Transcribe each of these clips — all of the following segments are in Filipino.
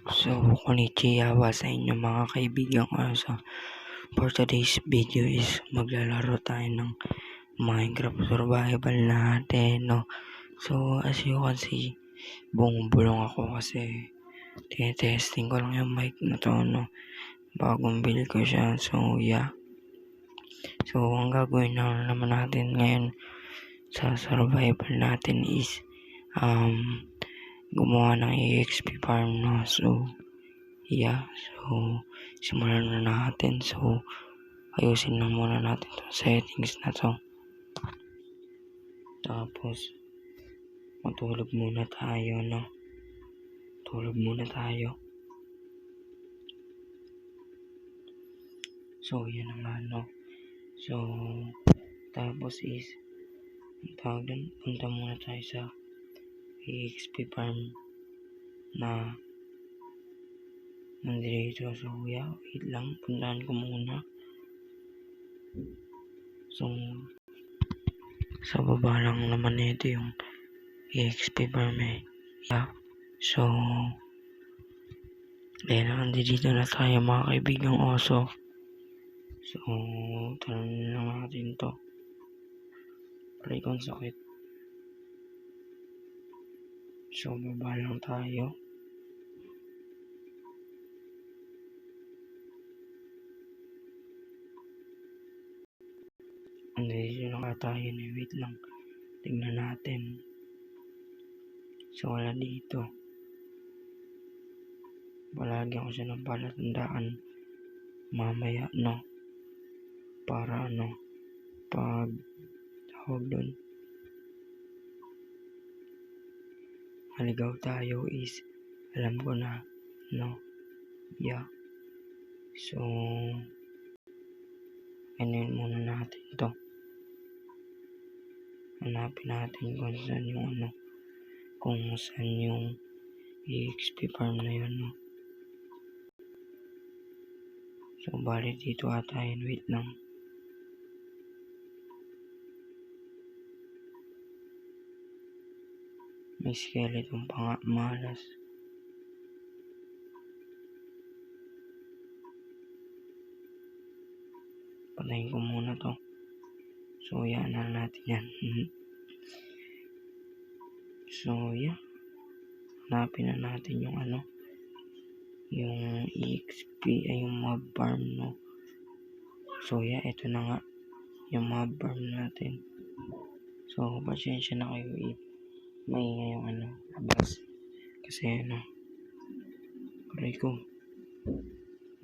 So, konnichiwa sa inyo mga kaibigan ko. For today's video is maglalaro tayo ng Minecraft survival natin, no? So, as you can see, bumubulong ako kasi tinetesting ko lang yung mic na to, no? Bagong bili ko siya. So, yeah. So, ang gagawin na naman natin ngayon sa survival natin is gumawa ng EXP farm, no? So, yeah. So, simulan na natin. So, ayusin na muna natin itong settings na to. Tapos, matulog muna tayo, no? Tulog muna tayo. So, yan naman, no? So, tapos is, ang tawag dun, punta muna tayo sa EXP farm na nandito. So, yeah, wait lang. Puntahan ko muna. So, sa baba lang naman ito yung EXP farm eh. Yeah. So, nandito na tayo mga kaibigang oso. So, tanong lang natin to. Pray kong sakit. So, baba lang tayo. Nandito na tayo na. Wait lang. Tingnan natin. So, wala dito. Palagyan ko siya ng palatandaan. Mamaya, no? Para, pag tawag doon. Maligaw tayo is, alam ko na, no? Yeah. So, anuin muna natin to. Hanapin natin kung saan yung EXP farm na yun, no? So, bali dito ata yun. Wait lang. May skeleton pa nga, malas. Patayin ko muna to. So, yan na natin yan. So, yeah. Hanapin na natin yung yung EXP ay yung mob farm, no? So, yeah, ito na nga yung mob farm natin. So, pasensya na kayo maingay yung labas. Kasi aray ko.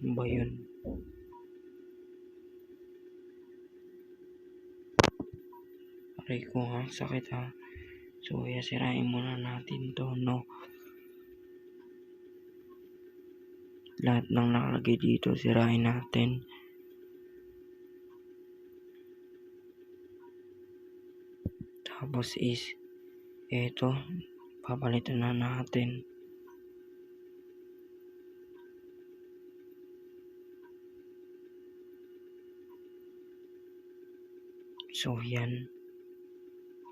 Ano ba yun? Aray ko ha, sakit ha. So, yeah, sirain muna natin to, no? Lahat ng nakalagay dito, sirain natin. Tapos is, eto, papalitan na natin. So, yan.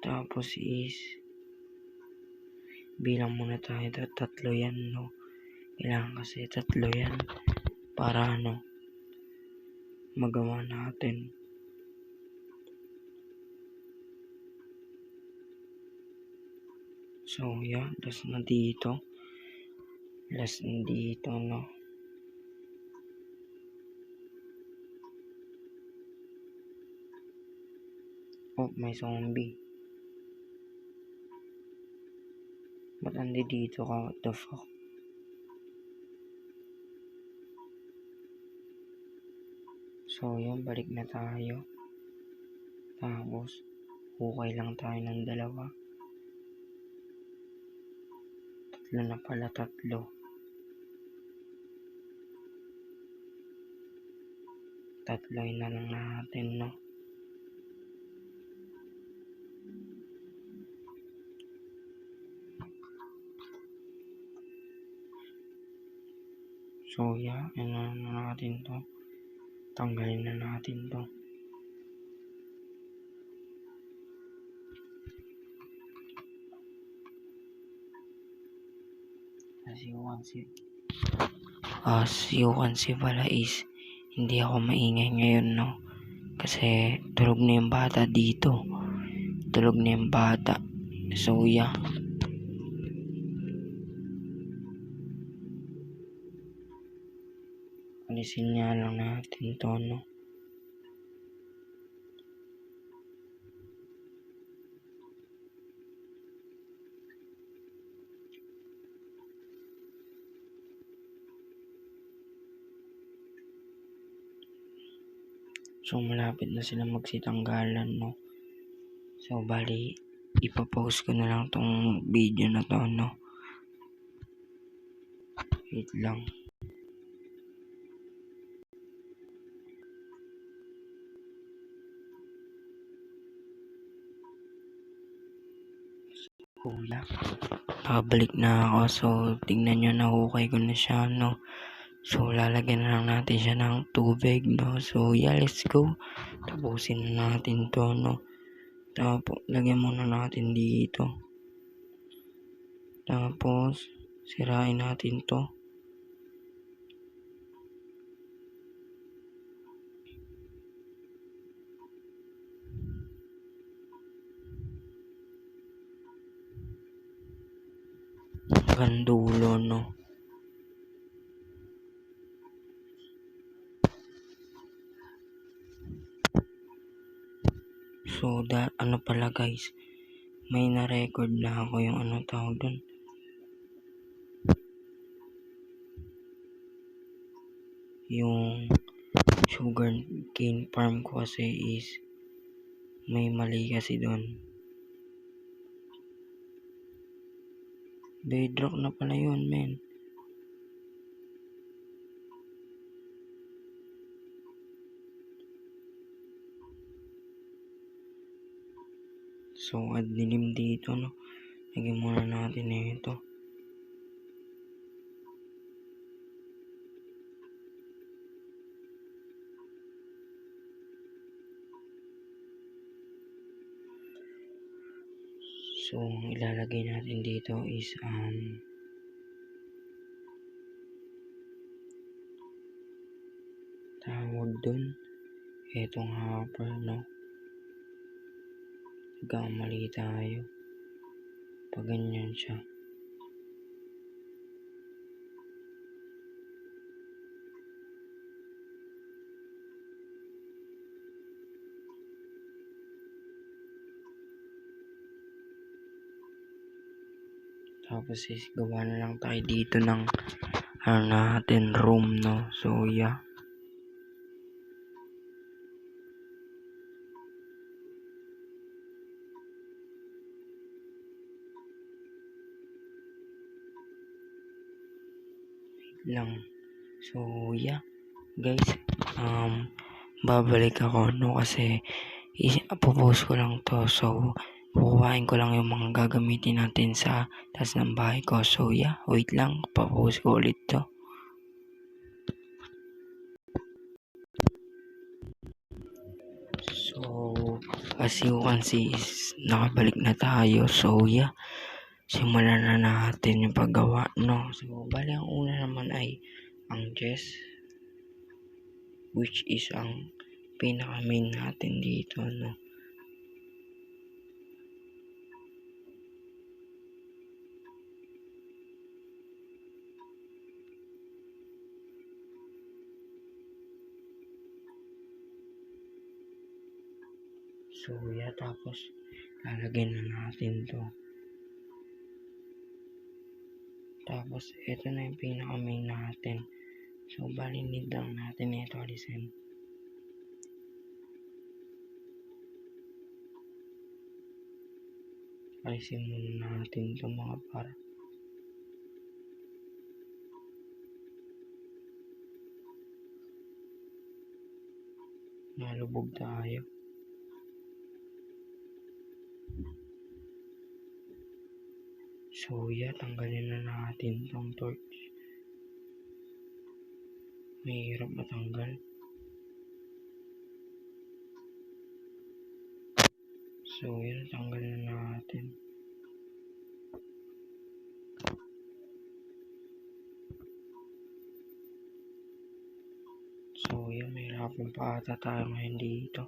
Tapos is, bilang muna tayo. Tatlo yan, no? Kailangan kasi tatlo yan. Para, magawa natin. So, yeah. Last na dito. No? Oh, may zombie. Ba't andi dito ka? What the fuck? So, yun. Balik na tayo. Tapos, hukay lang tayo ng dalawa. Tatlo na pala, tatlo. Tatloy na lang natin, no? So, yeah, na natin to. Tanggalin na natin to. As you want see. As you can see pala is hindi ako maingay ngayon, no? Kasi tulog na yung bata dito. Tulog na yung bata. So yeah. Alisin nga lang natin to, no? So malapit na sila magsitanggalan, no? So bali, ipapost ko na lang tong video na to, no? Wait lang. Kuya. Pabalik na ako. So tingnan nyo, nahukay ko na siya, no? So lalagyan na lang natin siya ng tubig, no? So yeah, let's go. Tapusin na natin to, no? Tapos lagyan muna natin dito. Tapos sirain natin to. Hanggang dulo, no? So ano pala guys, may na-record na ako yung ano tawag dun. Yung sugar cane farm ko kasi is may mali kasi doon. Bedrock na pala yun, men. So at dilim dito, no? Lagyan muna natin ito. So ilalagay natin dito is tawag dun, etong hopper, no? Nagkamali tayo pag ganyan siya. Tapos is gawa na lang tayo dito ng ano natin room, no? So yeah. Lang. So yeah, guys, babalik ako, no? Kasi ipopost ko lang to. So kukuhain ko lang yung mga gagamitin natin sa taas ng bahay ko. So yeah, wait lang, papost ko ulit to. So as you can see is nakabalik na tayo. So yeah, simulan na natin yung paggawa, no? So bali ang una naman ay ang chest, which is ang pinaka main natin dito, no? So yeah, tapos lalagyan na natin to. Tapos ito na yung pinaka main natin. So bali need lang natin ito alisin. Alisin muna natin ito mga para nalubog tayo. So yeah, tanggalin na natin tong torch. Mahirap matanggal. So yun, tanggalin na natin. So, yun, may hirapan pa ata tayo ngayon dito.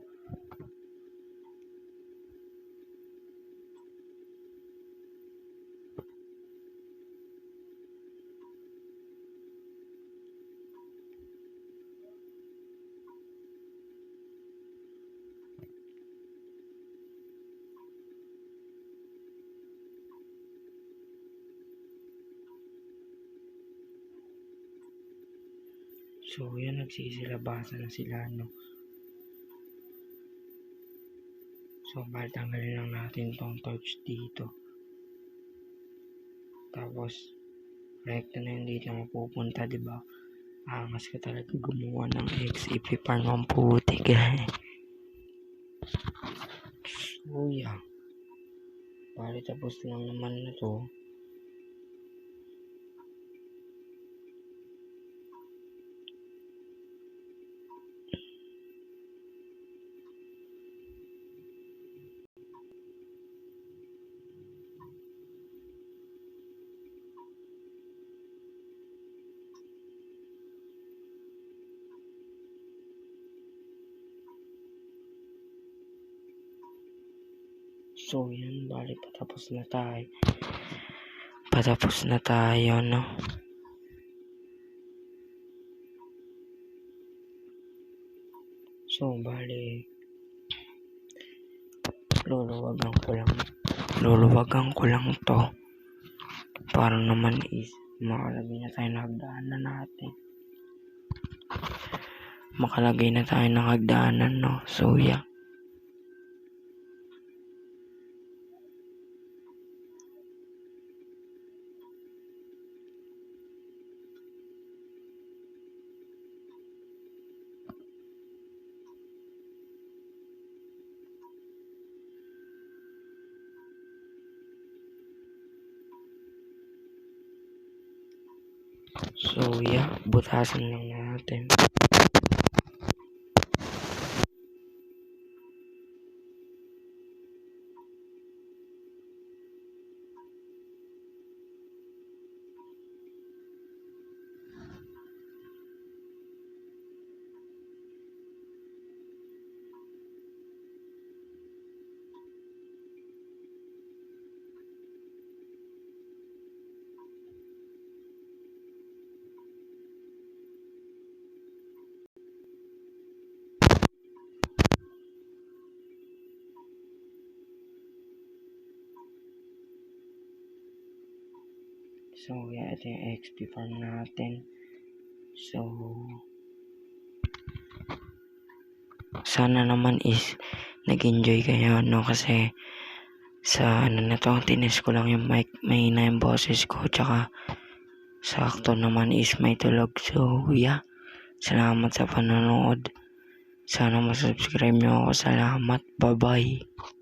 So, yun, nagsisilabasan na sila, no? So, tanggalin lang natin tong torch dito. Tapos, rekta na yun dito mapupunta, diba? Angas ka talaga gumawa ng XEP farm ng putik. So, yeah. Bali, tapos lang naman na to. So, yan, bali, patapos na tayo, no? So, bali, luluwagan ko lang to. Para naman is, makalagay na tayo ng hagdanan natin. Makalagay na tayo ng hagdanan, no? So, yeah. So, yeah, butasan lang natin. So, yeah, ito yung XP farm natin. So, sana naman is nag-enjoy kayo, no? Kasi sa na to, tinis ko lang yung mic, mahina yung boses ko, tsaka sakto naman is may tulog. So, yeah, salamat sa panonood. Sana masubscribe nyo ako. Salamat, bye-bye.